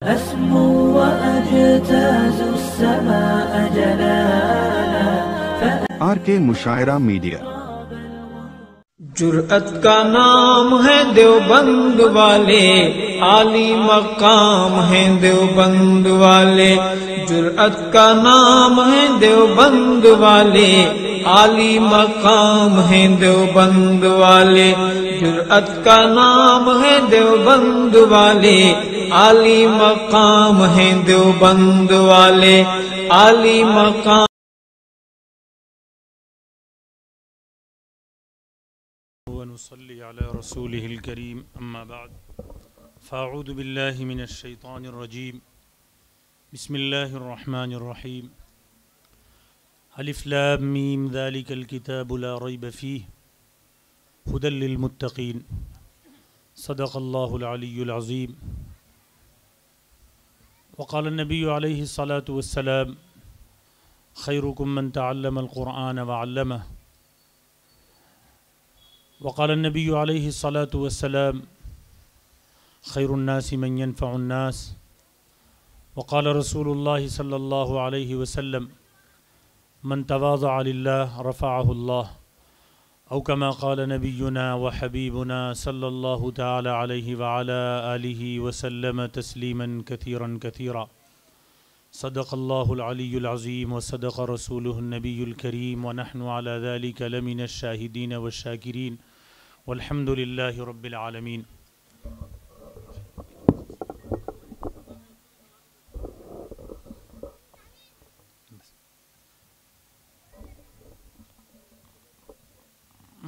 أسمو وأجتاز السماء جلالا RK مشاعرہ media. جرأت کا نام ہے دیوبند والے، عالی مقام ہے دیوبند والے۔ جرأت کا نام ہے دیوبند والے، عالی مقام ہے دیوبند والے۔ جرأت کا نام ہے دیوبند والے، عالی مقام ہے دیوبند والے، عالی مقام۔ ونصلي على رسوله الكريم أما بعد فأعوذ بالله من الشيطان الرجيم بسم الله الرحمن الرحيم ألف لام ميم ذلك الكتاب لا ريب فيه هدى للمتقين صدق الله العلي العظيم وقال النبي عليه الصلاة والسلام خيركم من تعلم القرآن وعلمه وقال النبي عليه الصلاة والسلام خير الناس من ينفع الناس وقال رسول الله صلى الله عليه وسلم من تواضع لله رفعه الله أو كما قال نبينا وحبيبنا صلى الله تعالى عليه وعلى آله وسلم تسليما كثيرا كثيرا صدق الله العلي العظيم وصدق رسوله النبي الكريم ونحن على ذلك لمن الشاهدين والشاكرين والحمد لله رب العالمين۔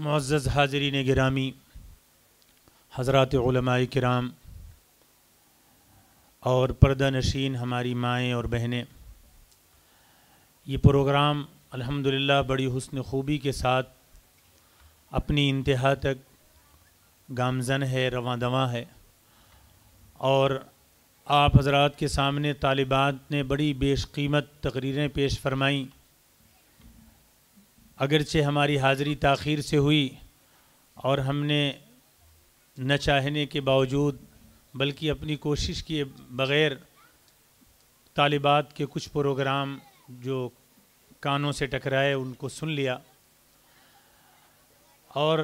معزز حاضرین گرامی، حضرات علماء کرام اور پردہ نشین ہماری مائیں اور بہنیں، یہ پروگرام الحمدللہ بڑی حسن خوبی کے ساتھ اپنی انتہا تک گامزن ہے، رواں دواں ہے، اور آپ حضرات کے سامنے طالبات نے بڑی بیش قیمت تقریریں پیش فرمائیں۔ اگرچہ ہماری حاضری تاخیر سے ہوئی اور ہم نے نہ چاہنے کے باوجود بلکہ اپنی کوشش کیے بغیر طالبات کے کچھ پروگرام جو کانوں سے ٹکرائے ان کو سن لیا، اور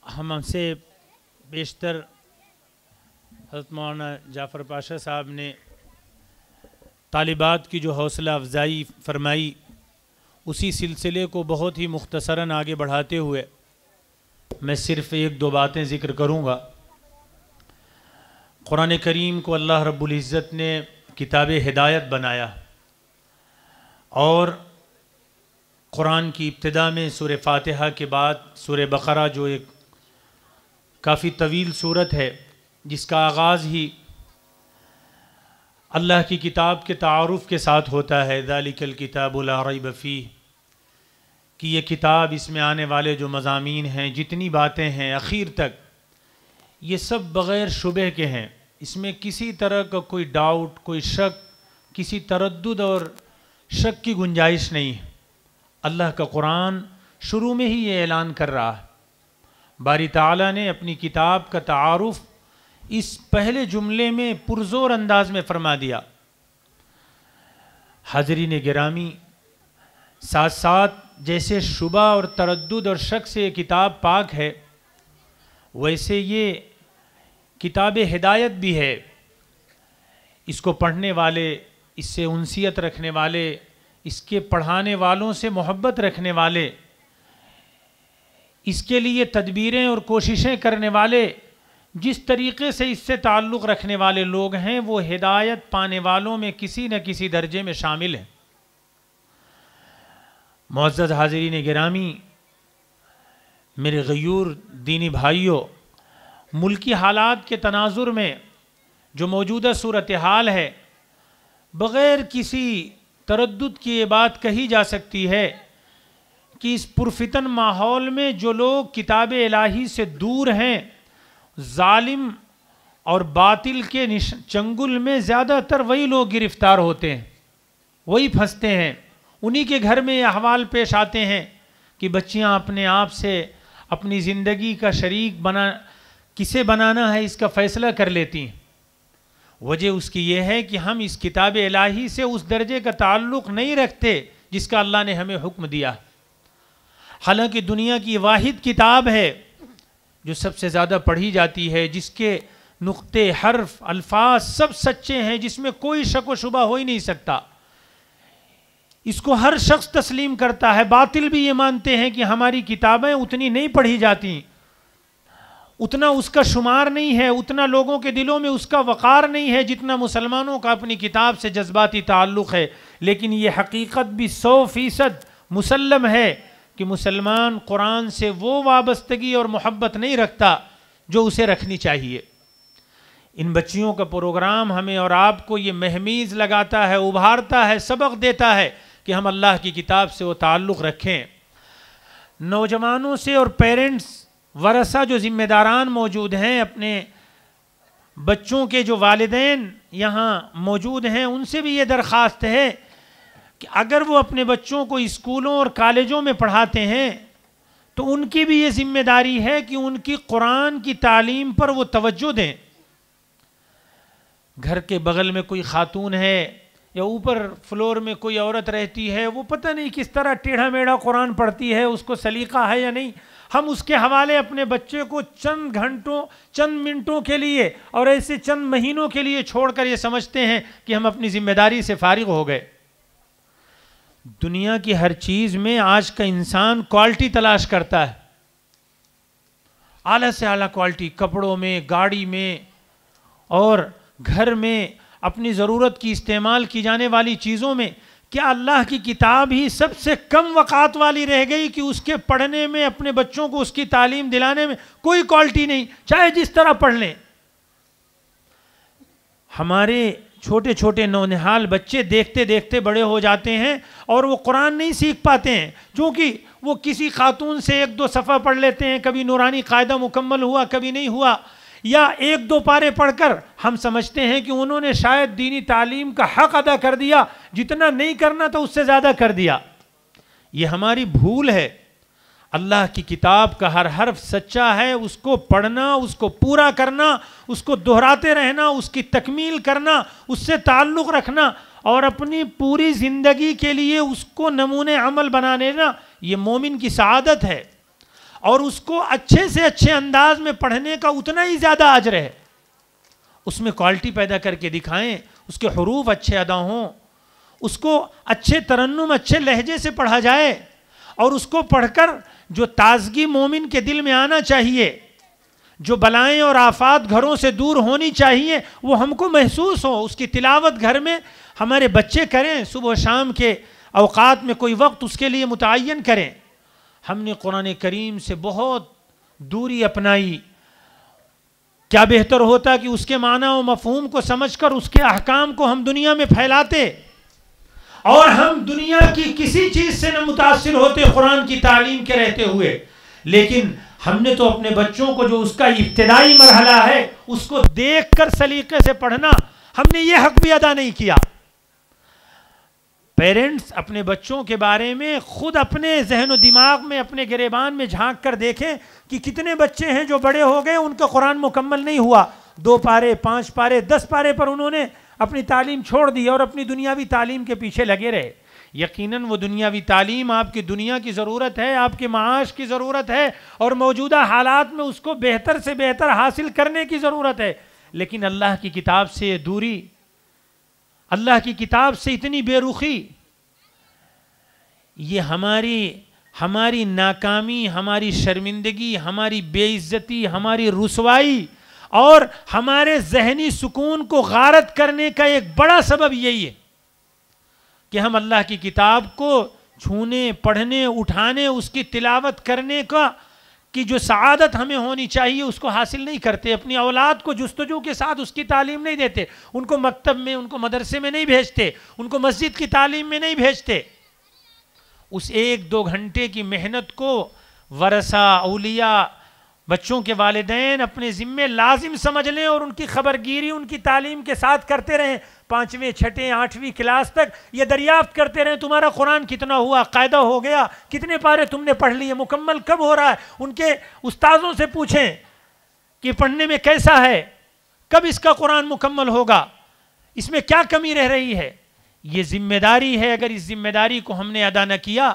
ہم سے بیشتر حضرت مولانا جعفر پاشا صاحب نے طالبات کی جو حوصلہ افزائی فرمائی، اسی سلسلے کو بہت ہی مختصراً آگے بڑھاتے ہوئے میں صرف ایک دو باتیں ذکر کروں گا۔ قرآن کریم کو اللہ رب العزت نے کتاب ہدایت بنایا، اور قرآن کی ابتدا میں سورہ فاتحہ کے بعد سورہ بقرہ جو ایک کافی طویل سورت ہے، جس کا آغاز ہی اللہ کی کتاب کے تعارف کے ساتھ ہوتا ہے، ذالک الکتاب لا ریب فیہ، کہ یہ کتاب، اس میں آنے والے جو مضامین ہیں، جتنی باتیں ہیں اخیر تک، یہ سب بغیر شبہ کے ہیں، اس میں کسی طرح کا کوئی ڈاؤٹ، کوئی شک، کسی تردد اور شک کی گنجائش نہیں ہے۔ اللہ کا قرآن شروع میں ہی یہ اعلان کر رہا ہے۔ باری تعالیٰ نے اپنی کتاب کا تعارف اس پہلے جملے میں پرزور انداز میں فرما دیا۔ حاضرین گرامی، ساتھ ساتھ جیسے شبہ اور تردد اور شک سے یہ کتاب پاک ہے، ویسے یہ کتاب ہدایت بھی ہے۔ اس کو پڑھنے والے، اس سے انسیت رکھنے والے، اس کے پڑھانے والوں سے محبت رکھنے والے، اس کے لیے تدبیریں اور کوششیں کرنے والے، جس طریقے سے اس سے تعلق رکھنے والے لوگ ہیں، وہ ہدایت پانے والوں میں کسی نہ کسی درجے میں شامل ہیں۔ معزز حاضرین گرامی، میرے غیور دینی بھائیوں، ملکی حالات کے تناظر میں جو موجودہ صورتحال ہے، بغیر کسی تردد کی یہ بات کہی جا سکتی ہے کہ اس پرفتن ماحول میں جو لوگ کتاب الہی سے دور ہیں، ظالم اور باطل کے چنگل میں زیادہ تر وہی لوگ گرفتار ہوتے ہیں، وہی پھنستے ہیں۔ انہی کے گھر میں یہ احوال پیش آتے ہیں کہ بچیاں اپنے آپ سے اپنی زندگی کا شریک کسے بنانا ہے اس کا فیصلہ کر لیتی ہیں۔ وجہ اس کی یہ ہے کہ ہم اس کتاب الہی سے اس درجے کا تعلق نہیں رکھتے جس کا اللہ نے ہمیں حکم دیا. حالانکہ دنیا کی واحد کتاب ہے جو سب سے زیادہ پڑھی جاتی ہے، جس کے نقطے، حرف، الفاظ سب سچے ہیں، جس میں کوئی شک و شبہ ہو ہی نہیں سکتا. اس کو ہر شخص تسلیم کرتا ہے. باطل بھی یہ مانتے ہیں کہ ہماری کتابیں اتنی نہیں پڑھی جاتی، اتنا اس کا شمار نہیں ہے، اتنا لوگوں کے دلوں میں اس کا وقار نہیں ہے جتنا مسلمانوں کا اپنی کتاب سے جذباتی تعلق ہے. لیکن یہ حقیقت بھی 100% مسلم ہے کہ مسلمان قرآن سے وہ وابستگی اور محبت نہیں رکھتا جو اسے رکھنی چاہیے. ان بچیوں کا پروگرام ہمیں اور آپ کو یہ مہمیز لگاتا ہے، ابھارتا ہے، سبق دیتا ہے کہ ہم اللہ کی کتاب سے وہ تعلق رکھیں. نوجوانوں سے اور پیرنٹس، ورثہ جو ذمہ داران موجود ہیں، اپنے بچوں کے جو والدین یہاں موجود ہیں، ان سے بھی یہ درخواست ہے کہ اگر وہ اپنے بچوں کو اسکولوں اور کالجوں میں پڑھاتے ہیں تو ان کی بھی یہ ذمہ داری ہے کہ ان کی قرآن کی تعلیم پر وہ توجہ دیں. گھر کے بغل میں کوئی خاتون ہے یا اوپر فلور میں کوئی عورت رہتی ہے، وہ پتہ نہیں کس طرح ٹیڑھا میڑھا قرآن پڑھتی ہے، اس کو سلیقہ ہے یا نہیں. ہم اس کے حوالے اپنے بچے کو چند گھنٹوں، چند منٹوں کے لیے اور ایسے چند مہینوں کے لیے چھوڑ کر یہ سمجھتے ہیں کہ ہم اپنی ذمہ داری سے فارغ ہو گئے. دنیا کی ہر چیز میں آج کا انسان کوالٹی تلاش کرتا ہے، اعلیٰ سے اعلیٰ کوالٹی، کپڑوں میں، گاڑی میں اور گھر میں اپنی ضرورت کی استعمال کی جانے والی چیزوں میں. کیا اللہ کی کتاب ہی سب سے کم وقات والی رہ گئی کہ اس کے پڑھنے میں، اپنے بچوں کو اس کی تعلیم دلانے میں کوئی کوالٹی نہیں، چاہے جس طرح پڑھ لیں. ہمارے چھوٹے چھوٹے نونہال بچے دیکھتے دیکھتے بڑے ہو جاتے ہیں اور وہ قرآن نہیں سیکھ پاتے ہیں، چونکہ وہ کسی خاتون سے 1-2 صفحہ پڑھ لیتے ہیں، کبھی نورانی قاعدہ مکمل ہوا، کبھی نہیں ہوا، یا 1-2 پارے پڑھ کر ہم سمجھتے ہیں کہ انہوں نے شاید دینی تعلیم کا حق ادا کر دیا، جتنا نہیں کرنا تو اس سے زیادہ کر دیا. یہ ہماری بھول ہے. اللہ کی کتاب کا ہر حرف سچا ہے، اس کو پڑھنا، اس کو پورا کرنا، اس کو دہراتے رہنا، اس کی تکمیل کرنا، اس سے تعلق رکھنا اور اپنی پوری زندگی کے لیے اس کو نمونے عمل بنا لینا، یہ مومن کی سعادت ہے. اور اس کو اچھے سے اچھے انداز میں پڑھنے کا اتنا ہی زیادہ اجر ہے. اس میں کوالٹی پیدا کر کے دکھائیں، اس کے حروف اچھے ادا ہوں، اس کو اچھے ترنم، اچھے لہجے سے پڑھا جائے، اور اس کو پڑھ کر جو تازگی مومن کے دل میں آنا چاہیے، جو بلائیں اور آفات گھروں سے دور ہونی چاہیے، وہ ہم کو محسوس ہو. اس کی تلاوت گھر میں ہمارے بچے کریں، صبح و شام کے اوقات میں کوئی وقت اس کے لیے متعین کریں. ہم نے قرآن کریم سے بہت دوری اپنائی. کیا بہتر ہوتا کہ اس کے معنی و مفہوم کو سمجھ کر اس کے احکام کو ہم دنیا میں پھیلاتے، اور ہم دنیا کی کسی چیز سے نہ متاثر ہوتے قرآن کی تعلیم کے رہتے ہوئے. لیکن ہم نے تو اپنے بچوں کو جو اس کا ابتدائی مرحلہ ہے اس کو دیکھ کر سلیقے سے پڑھنا، ہم نے یہ حق بھی ادا نہیں کیا. پیرنٹس اپنے بچوں کے بارے میں خود اپنے ذہن و دماغ میں، اپنے گریبان میں جھانک کر دیکھیں کہ کتنے بچے ہیں جو بڑے ہو گئے، ان کا قرآن مکمل نہیں ہوا، 2 پارے، 5 پارے، 10 پارے پر انہوں نے اپنی تعلیم چھوڑ دی اور اپنی دنیاوی تعلیم کے پیچھے لگے رہے. یقیناً وہ دنیاوی تعلیم آپ کی دنیا کی ضرورت ہے، آپ کے معاش کی ضرورت ہے، اور موجودہ حالات میں اس کو بہتر سے بہتر حاصل کرنے کی ضرورت ہے. لیکن اللہ کی کتاب سے دوری، اللہ کی کتاب سے اتنی بے رخی، یہ ہماری ناکامی، ہماری شرمندگی، ہماری بے عزتی، ہماری رسوائی اور ہمارے ذہنی سکون کو غارت کرنے کا ایک بڑا سبب یہی ہے کہ ہم اللہ کی کتاب کو چھونے، پڑھنے، اٹھانے، اس کی تلاوت کرنے کی جو سعادت ہمیں ہونی چاہیے اس کو حاصل نہیں کرتے. اپنی اولاد کو جستجو کے ساتھ اس کی تعلیم نہیں دیتے، ان کو مکتب میں، ان کو مدرسے میں نہیں بھیجتے، ان کو مسجد کی تعلیم میں نہیں بھیجتے. اس 1-2 گھنٹے کی محنت کو ورثہ، اولیاء، بچوں کے والدین اپنے ذمے لازم سمجھ لیں اور ان کی خبرگیری ان کی تعلیم کے ساتھ کرتے رہیں. 5ویں، 6ٹھیں، 8ویں کلاس تک یہ دریافت کرتے رہیں تمہارا قرآن کتنا ہوا، قاعدہ ہو گیا، کتنے پارے تم نے پڑھ لیے، مکمل کب ہو رہا ہے. ان کے استاذوں سے پوچھیں کہ پڑھنے میں کیسا ہے، کب اس کا قرآن مکمل ہوگا، اس میں کیا کمی رہ رہی ہے؟ یہ ذمہ داری ہے. اگر اس ذمہ داری کو ہم نے ادا نہ کیا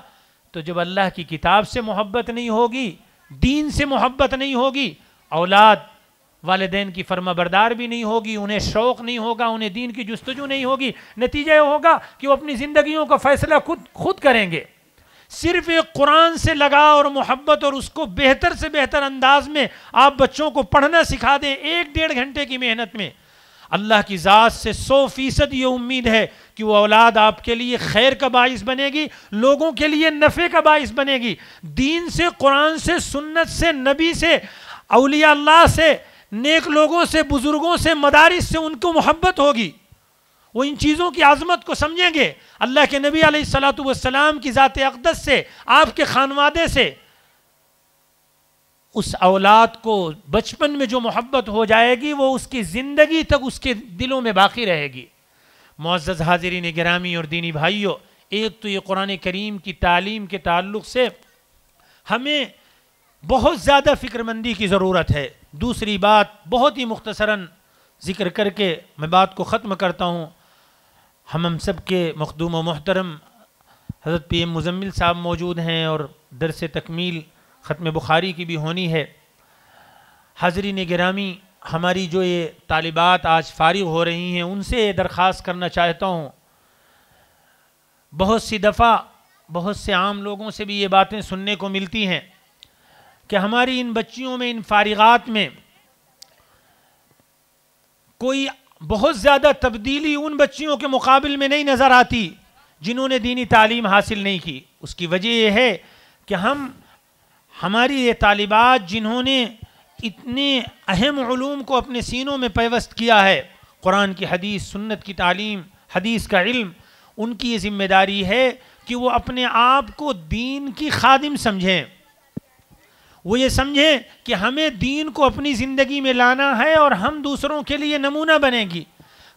تو جب اللہ کی کتاب سے محبت نہیں ہوگی، دین سے محبت نہیں ہوگی، اولاد والدین کی فرما بردار بھی نہیں ہوگی، انہیں شوق نہیں ہوگا، انہیں دین کی جستجو نہیں ہوگی، نتیجہ یہ ہوگا کہ وہ اپنی زندگیوں کا فیصلہ خود کریں گے. صرف ایک قرآن سے لگاؤ اور محبت اور اس کو بہتر سے بہتر انداز میں آپ بچوں کو پڑھنا سکھا دیں 1-1.5 گھنٹے کی محنت میں، اللہ کی ذات سے 100% یہ امید ہے کہ وہ اولاد آپ کے لیے خیر کا باعث بنے گی، لوگوں کے لیے نفع کا باعث بنے گی. دین سے، قرآن سے، سنت سے، نبی سے، اولیاء اللہ سے، نیک لوگوں سے، بزرگوں سے، مدارس سے ان کو محبت ہوگی. وہ ان چیزوں کی عظمت کو سمجھیں گے. اللہ کے نبی علیہ الصلوۃ والسلام کی ذات اقدس سے، آپ کے خانوادے سے اس اولاد کو بچپن میں جو محبت ہو جائے گی وہ اس کی زندگی تک اس کے دلوں میں باقی رہے گی. معزز حاضرین گرامی اور دینی بھائیوں، ایک تو یہ قرآن کریم کی تعلیم کے تعلق سے ہمیں بہت زیادہ فکر مندی کی ضرورت ہے. دوسری بات بہت ہی مختصراً ذکر کر کے میں بات کو ختم کرتا ہوں. ہم سب کے مخدوم و محترم حضرت PM مزمل صاحب موجود ہیں اور درس تکمیل ختم بخاری کی بھی ہونی ہے. حاضرین گرامی، ہماری جو یہ طالبات آج فارغ ہو رہی ہیں ان سے درخواست کرنا چاہتا ہوں. بہت سی دفعہ بہت سے عام لوگوں سے بھی یہ باتیں سننے کو ملتی ہیں کہ ہماری ان بچیوں میں، ان فارغات میں کوئی بہت زیادہ تبدیلی ان بچیوں کے مقابل میں نہیں نظر آتی جنہوں نے دینی تعلیم حاصل نہیں کی. اس کی وجہ یہ ہے کہ ہماری یہ طالبات جنہوں نے اتنے اہم علوم کو اپنے سینوں میں پیوست کیا ہے، قرآن کی حدیث، سنت کی تعلیم، حدیث کا علم، ان کی یہ ذمہ داری ہے کہ وہ اپنے آپ کو دین کی خادم سمجھیں. وہ یہ سمجھیں کہ ہمیں دین کو اپنی زندگی میں لانا ہے اور ہم دوسروں کے لیے نمونہ بنیں گی.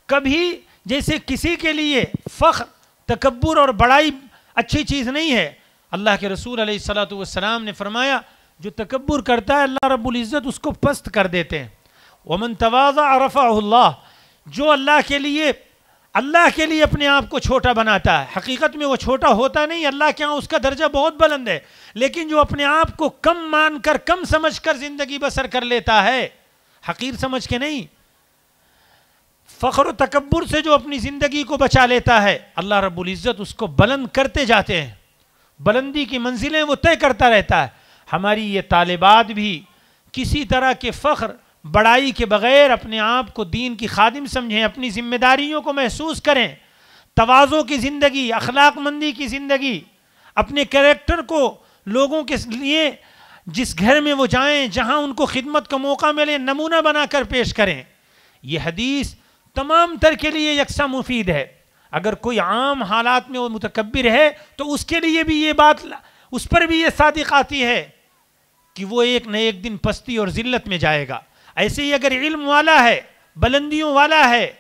کبھی جیسے کسی کے لیے فخر، تکبر اور بڑائی اچھی چیز نہیں ہے. اللہ کے رسول علیہ الصلوۃ والسلام نے فرمایا جو تکبر کرتا ہے اللہ رب العزت اس کو پست کر دیتے ہیں. ومن تواضع رفعہ اللہ، جو اللہ کے لیے اپنے آپ کو چھوٹا بناتا ہے، حقیقت میں وہ چھوٹا ہوتا نہیں، اللہ کے ہاں اس کا درجہ بہت بلند ہے، لیکن جو اپنے آپ کو کم مان کر، کم سمجھ کر زندگی بسر کر لیتا ہے، حقیر سمجھ کے نہیں، فخر و تکبر سے جو اپنی زندگی کو بچا لیتا ہے، اللہ رب العزت اس کو بلند کرتے جاتے ہیں، بلندی کی منزلیں وہ طے کرتا رہتا ہے. ہماری یہ طالبات بھی کسی طرح کے فخر، بڑائی کے بغیر اپنے آپ کو دین کی خادم سمجھیں، اپنی ذمہ داریوں کو محسوس کریں، تواضع کی زندگی، اخلاق مندی کی زندگی، اپنے کریکٹر کو لوگوں کے لیے جس گھر میں وہ جائیں، جہاں ان کو خدمت کا موقع ملے، نمونہ بنا کر پیش کریں. یہ حدیث تمام تر کے لیے یکساں مفید ہے. اگر کوئی عام حالات میں وہ متکبر ہے تو اس کے لیے بھی یہ بات، اس پر بھی یہ صادق آتی ہے کہ وہ ایک نہ ایک دن پستی اور ذلت میں جائے گا. ایسے ہی اگر علم والا ہے، بلندیوں والا ہے،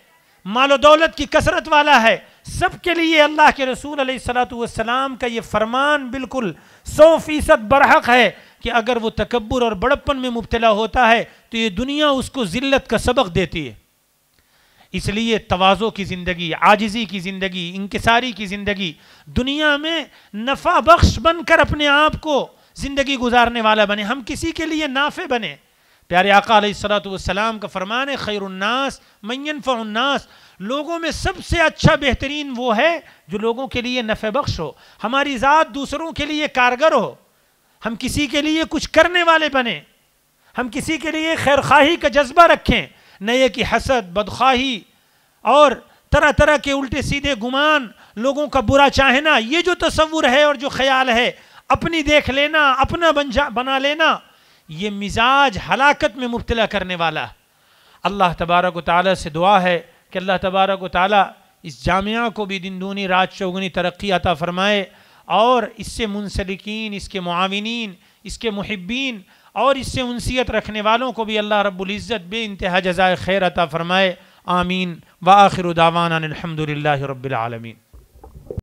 مال و دولت کی کثرت والا ہے، سب کے لیے اللہ کے رسول علیہ الصلوۃ والسلام کا یہ فرمان بالکل 100% برحق ہے کہ اگر وہ تکبر اور بڑپن میں مبتلا ہوتا ہے تو یہ دنیا اس کو ذلت کا سبق دیتی ہے. اس لیے تواضع کی زندگی، عاجزی کی زندگی، انکساری کی زندگی، دنیا میں نفع بخش بن کر اپنے آپ کو زندگی گزارنے والا بنے، ہم کسی کے لیے نافع بنے. پیارے آقا علیہ الصلوۃ والسلام کا فرمان ہے خیر الناس من ينفع الناس، لوگوں میں سب سے اچھا بہترین وہ ہے جو لوگوں کے لیے نفع بخش ہو، ہماری ذات دوسروں کے لیے کارگر ہو، ہم کسی کے لیے کچھ کرنے والے بنیں، ہم کسی کے لیے خیر خواہی کا جذبہ رکھیں، نہ یہ کہ حسد، بدخواہی اور طرح طرح کے الٹے سیدھے گمان، لوگوں کا برا چاہنا، یہ جو تصور ہے اور جو خیال ہے، اپنی دیکھ لینا، اپنا بنا لینا، یہ مزاج ہلاکت میں مبتلا کرنے والا. اللہ تبارک و تعالیٰ سے دعا ہے کہ اللہ تبارک و تعالیٰ اس جامعہ کو بھی دن دونی رات چوگنی ترقی عطا فرمائے اور اس سے منسلکین، اس کے معاونین، اس کے محبین اور اس سے انسیت رکھنے والوں کو بھی اللہ رب العزت بے انتہا جزائے خیر عطا فرمائے. آمین. وآخر دعوانا الحمد للہ رب العالمین.